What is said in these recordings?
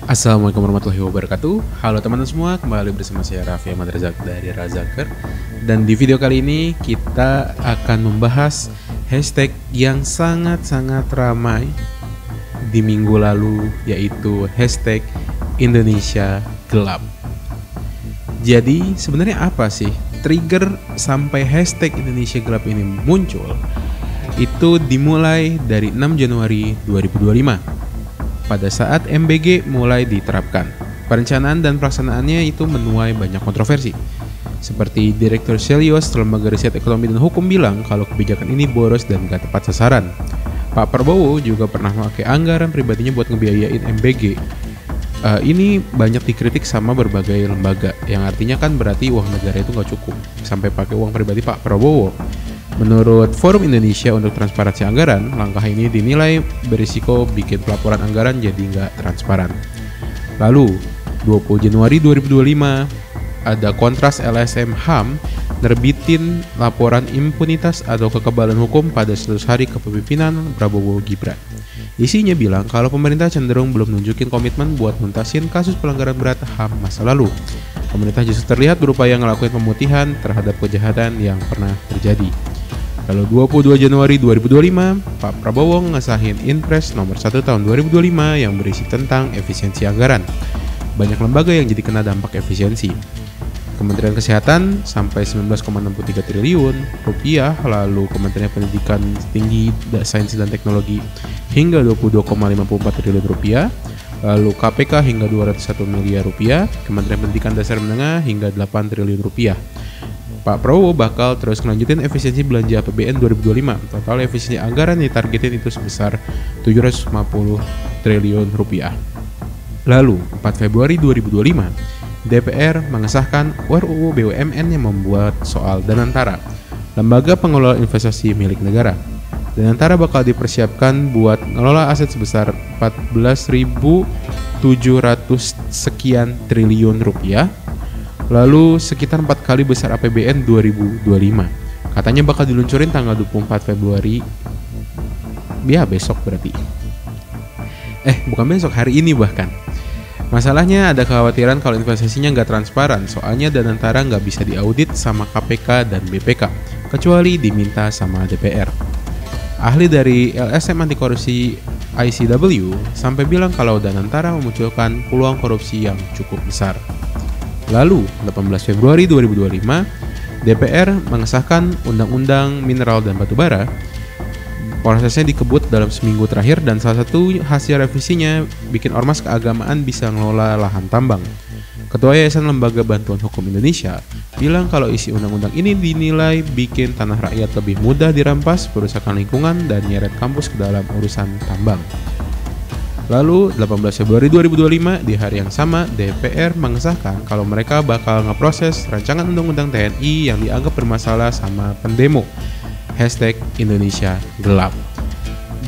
Assalamualaikum warahmatullahi wabarakatuh. Halo teman-teman semua, kembali bersama saya Raffi Ahmad Razak dari Razaker. Dan di video kali ini kita akan membahas hashtag yang sangat-sangat ramai di minggu lalu, yaitu hashtag Indonesia Gelap. Jadi sebenarnya apa sih trigger sampai hashtag Indonesia Gelap ini muncul? Itu dimulai dari 6 Januari 2025. Pada saat MBG mulai diterapkan, perencanaan dan pelaksanaannya itu menuai banyak kontroversi. Seperti Direktur Selios Lembaga Riset Ekonomi dan Hukum bilang kalau kebijakan ini boros dan gak tepat sasaran. Pak Prabowo juga pernah memakai anggaran pribadinya buat ngebiayain MBG. Ini banyak dikritik sama berbagai lembaga, yang artinya kan berarti uang negara itu gak cukup sampai pakai uang pribadi Pak Prabowo. Menurut Forum Indonesia untuk Transparansi Anggaran, langkah ini dinilai berisiko bikin pelaporan anggaran jadi nggak transparan. Lalu, 20 Januari 2025, ada Kontras LSM HAM nerbitin laporan impunitas atau kekebalan hukum pada 100 hari kepemimpinan Prabowo Gibran. Isinya bilang kalau pemerintah cenderung belum nunjukin komitmen buat nuntasin kasus pelanggaran berat HAM masa lalu. Pemerintah justru terlihat berupaya ngelakuin pemutihan terhadap kejahatan yang pernah terjadi. Lalu 22 Januari 2025, Pak Prabowo ngesahin Inpres nomor 1 tahun 2025 yang berisi tentang efisiensi anggaran. Banyak lembaga yang jadi kena dampak efisiensi. Kementerian Kesehatan sampai 19,63 triliun rupiah, lalu Kementerian Pendidikan Tinggi, Sains dan Teknologi hingga 22,54 triliun rupiah, lalu KPK hingga 201 miliar rupiah, Kementerian Pendidikan Dasar Menengah hingga 8 triliun rupiah. Pak Prabowo bakal terus melanjutin efisiensi belanja APBN 2025. Total efisiensi anggaran ditargetin itu sebesar 750 triliun rupiah. Lalu, 4 Februari 2025, DPR mengesahkan RUU BUMN yang membuat soal Danantara, lembaga pengelola investasi milik negara. Danantara bakal dipersiapkan buat ngelola aset sebesar 14.700 sekian triliun rupiah. Lalu sekitar 4 kali besar APBN 2025. Katanya bakal diluncurin tanggal 24 Februari. Ya besok berarti. Bukan besok, hari ini bahkan. Masalahnya ada kekhawatiran kalau investasinya nggak transparan, soalnya Danantara nggak bisa diaudit sama KPK dan BPK, kecuali diminta sama DPR. Ahli dari LSM Anti Korupsi ICW sampai bilang kalau Danantara memunculkan peluang korupsi yang cukup besar. Lalu, 18 Februari 2025, DPR mengesahkan Undang-Undang Mineral dan Batubara. Prosesnya dikebut dalam seminggu terakhir dan salah satu hasil revisinya bikin ormas keagamaan bisa ngelola lahan tambang. Ketua Yayasan Lembaga Bantuan Hukum Indonesia bilang kalau isi undang-undang ini dinilai bikin tanah rakyat lebih mudah dirampas, perusakan lingkungan, dan nyeret kampus ke dalam urusan tambang. Lalu 18 Februari 2025 di hari yang sama DPR mengesahkan kalau mereka bakal ngeproses rancangan undang-undang TNI yang dianggap bermasalah sama pendemo #Indonesia Gelap.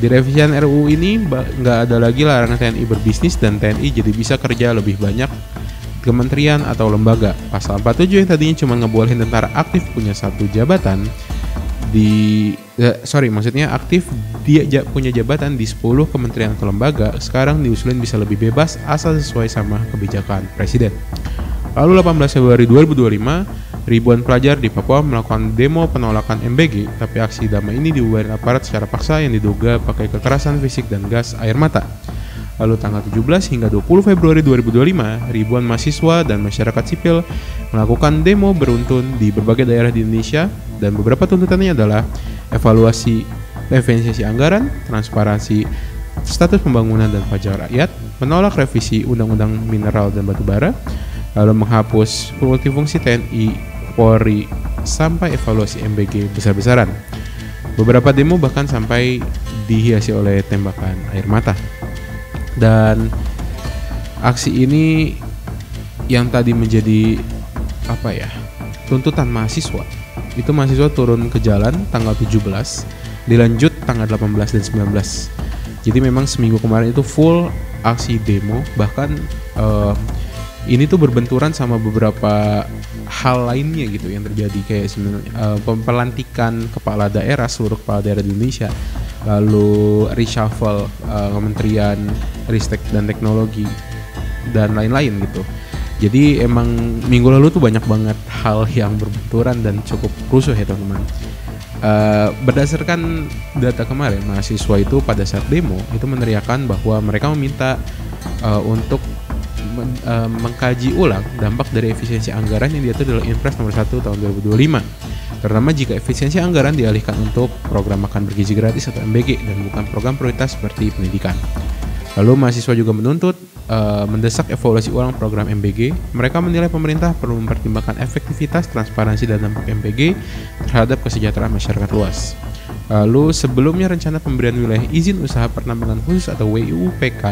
Di revisian RUU ini nggak ada lagi larangan TNI berbisnis dan TNI jadi bisa kerja lebih banyak kementerian atau lembaga. Pasal 47 yang tadinya cuma ngebolehin tentara aktif punya satu jabatan aktif dia punya jabatan di 10 kementerian atau lembaga, sekarang diusulin bisa lebih bebas asal sesuai sama kebijakan presiden. Lalu 18 Februari 2025, ribuan pelajar di Papua melakukan demo penolakan MBG, tapi aksi damai ini dibubarin aparat secara paksa yang diduga pakai kekerasan fisik dan gas air mata. Lalu tanggal 17 hingga 20 Februari 2025, ribuan mahasiswa dan masyarakat sipil melakukan demo beruntun di berbagai daerah di Indonesia dan beberapa tuntutannya adalah evaluasi efisiensi anggaran, transparansi status pembangunan dan pajak rakyat, menolak revisi Undang-Undang Mineral dan Batubara, lalu menghapus multifungsi TNI, Polri, sampai evaluasi MBG besar-besaran. Beberapa demo bahkan sampai dihiasi oleh tembakan air mata. Dan aksi ini yang tadi menjadi tuntutan mahasiswa, itu mahasiswa turun ke jalan tanggal 17, dilanjut tanggal 18 dan 19. Jadi memang seminggu kemarin itu full aksi demo, bahkan ini tuh berbenturan sama beberapa hal lainnya gitu yang terjadi, kayak sebenarnya pelantikan kepala daerah, seluruh kepala daerah di Indonesia, lalu reshuffle Kementerian Ristek dan Teknologi, dan lain-lain gitu. Jadi emang minggu lalu tuh banyak banget hal yang berbenturan dan cukup rusuh ya teman-teman. Berdasarkan data kemarin, mahasiswa itu pada saat demo itu meneriakan bahwa mereka meminta untuk mengkaji ulang dampak dari efisiensi anggaran yang diatur dalam Impres nomor 1 tahun 2025. Terutama jika efisiensi anggaran dialihkan untuk program makan bergizi gratis atau MBG dan bukan program prioritas seperti pendidikan. Lalu mahasiswa juga menuntut mendesak evaluasi ulang program MBG. Mereka menilai pemerintah perlu mempertimbangkan efektivitas, transparansi dan dampak MBG terhadap kesejahteraan masyarakat luas. Lalu sebelumnya rencana pemberian wilayah izin usaha pertambangan khusus atau WIUPK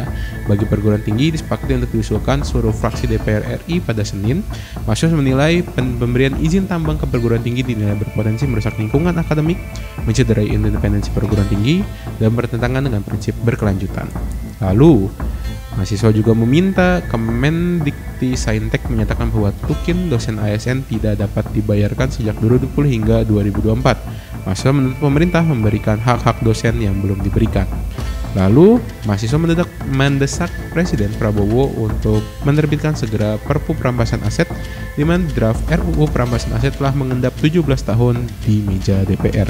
bagi perguruan tinggi disepakati untuk diusulkan seluruh fraksi DPR RI pada Senin. Mahasiswa menilai pemberian izin tambang ke perguruan tinggi dinilai berpotensi merusak lingkungan akademik, mencederai independensi perguruan tinggi, dan bertentangan dengan prinsip berkelanjutan. Lalu mahasiswa juga meminta Kemendikti-Saintek menyatakan bahwa tukin dosen ASN tidak dapat dibayarkan sejak 2020 hingga 2024. Mahasiswa menuntut pemerintah memberikan hak-hak dosen yang belum diberikan. Lalu, mahasiswa mendesak Presiden Prabowo untuk menerbitkan segera Perpu Perampasan Aset, di mana draft RUU Perampasan Aset telah mengendap 17 tahun di meja DPR.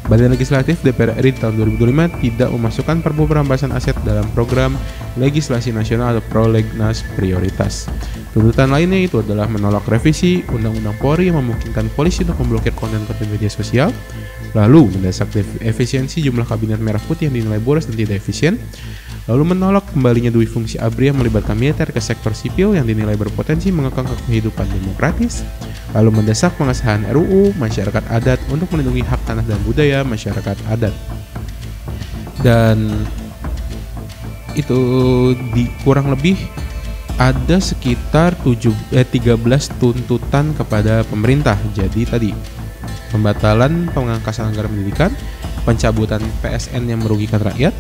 Badan Legislatif DPR RI tahun 2025 tidak memasukkan Perpu Perampasan Aset dalam program legislasi nasional atau prolegnas prioritas. Tuntutan lainnya itu adalah menolak revisi Undang-Undang Polri yang memungkinkan polisi untuk memblokir konten-konten media sosial, lalu mendesak efisiensi jumlah kabinet merah putih yang dinilai boros dan tidak efisien, lalu menolak kembalinya dui fungsi ABRI yang melibatkan militer ke sektor sipil yang dinilai berpotensi mengekang kehidupan demokratis, lalu mendesak pengesahan RUU masyarakat adat untuk melindungi hak tanah dan budaya masyarakat adat. Dan itu kurang lebih ada sekitar 13 tuntutan kepada pemerintah. Jadi tadi pembatalan pengangkatan anggaran pendidikan, pencabutan PSN yang merugikan rakyat,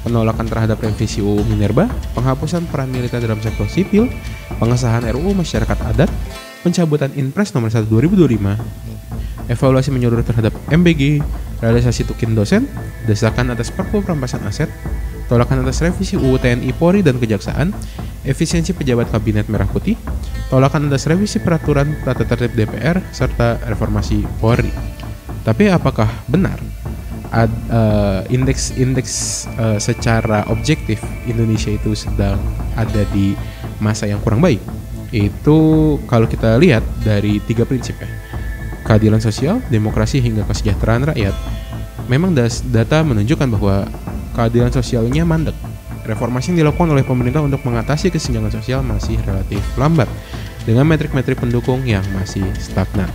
penolakan terhadap revisi UU Minerba, penghapusan peran militer dalam sektor sipil, pengesahan RUU masyarakat adat, pencabutan Impres nomor 1 2025, evaluasi menyeluruh terhadap MBG, realisasi tukin dosen, desakan atas Perpu Perampasan Aset, tolakan atas revisi UU TNI Polri dan Kejaksaan, efisiensi pejabat kabinet merah putih, tolakan atas revisi peraturan tata tertib DPR, serta reformasi Polri. Tapi apakah benar indeks secara objektif Indonesia itu sedang ada di masa yang kurang baik? Itu kalau kita lihat dari 3 prinsip ya, keadilan sosial, demokrasi, hingga kesejahteraan rakyat. Memang data menunjukkan bahwa keadilan sosialnya mandek. Reformasi yang dilakukan oleh pemerintah untuk mengatasi kesenjangan sosial masih relatif lambat, dengan metrik-metrik pendukung yang masih stagnan.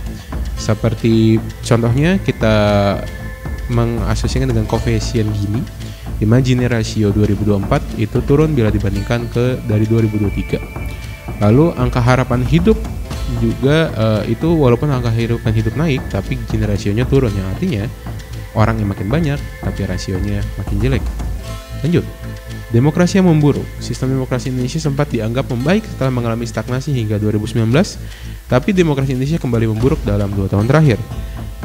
Seperti contohnya kita mengasosiasikan dengan koefisien Gini, di mana Gini rasio 2024 itu turun bila dibandingkan dari 2023. Lalu angka harapan hidup juga itu walaupun angka harapan hidup naik, tapi Gini rasionya turun, yang artinya orang yang makin banyak tapi rasionya makin jelek. Lanjut, demokrasi yang memburuk. Sistem demokrasi Indonesia sempat dianggap membaik setelah mengalami stagnasi hingga 2019, tapi demokrasi Indonesia kembali memburuk dalam 2 tahun terakhir.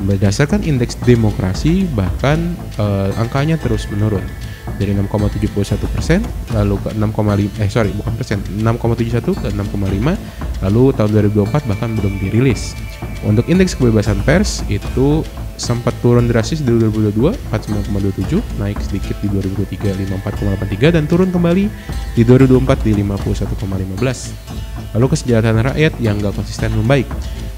Berdasarkan indeks demokrasi, bahkan angkanya terus menurun dari 6,71% lalu ke 6,71 ke 6,5, lalu tahun 2024 bahkan belum dirilis. Untuk indeks kebebasan pers itu sempat turun drastis di 2022 49,27, naik sedikit di 2023 54,83, dan turun kembali di 2024 di 51,15. Lalu kesejahteraan rakyat yang gak konsisten membaik.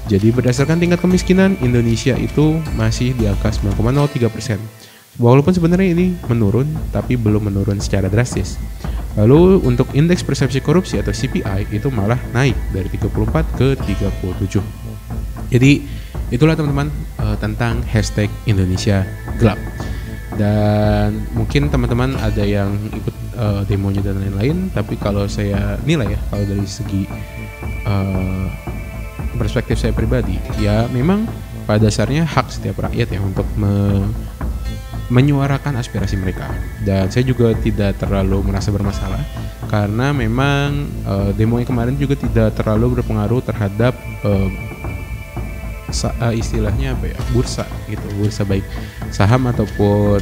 Jadi berdasarkan tingkat kemiskinan, Indonesia itu masih di angka 9,03%. Walaupun sebenarnya ini menurun, tapi belum menurun secara drastis. Lalu untuk indeks persepsi korupsi atau CPI itu malah naik dari 34 ke 37. Jadi itulah teman-teman tentang hashtag Indonesia Gelap. Dan mungkin teman-teman ada yang ikut demonya dan lain-lain, tapi kalau saya nilai ya, kalau dari segi perspektif saya pribadi, ya memang pada dasarnya hak setiap rakyat ya untuk menyuarakan aspirasi mereka. Dan saya juga tidak terlalu merasa bermasalah karena memang demo yang kemarin juga tidak terlalu berpengaruh terhadap istilahnya apa ya, bursa gitu, bursa baik saham ataupun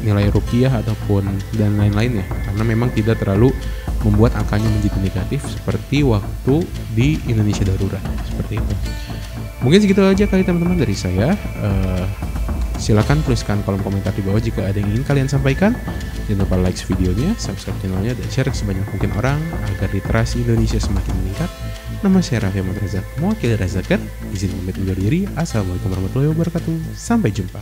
nilai rupiah ataupun dan lain-lain ya, karena memang tidak terlalu membuat angkanya menjadi negatif seperti waktu di Indonesia darurat, seperti itu. Mungkin segitu aja kali teman-teman dari saya. Silakan tuliskan kolom komentar di bawah jika ada yang ingin kalian sampaikan. Jangan lupa like videonya, subscribe channelnya, dan share sebanyak mungkin orang agar literasi Indonesia semakin meningkat. Nama saya Raffi Ahmad Razak, mewakili Razaker. Izin pamit undur diri. Assalamualaikum warahmatullahi wabarakatuh. Sampai jumpa.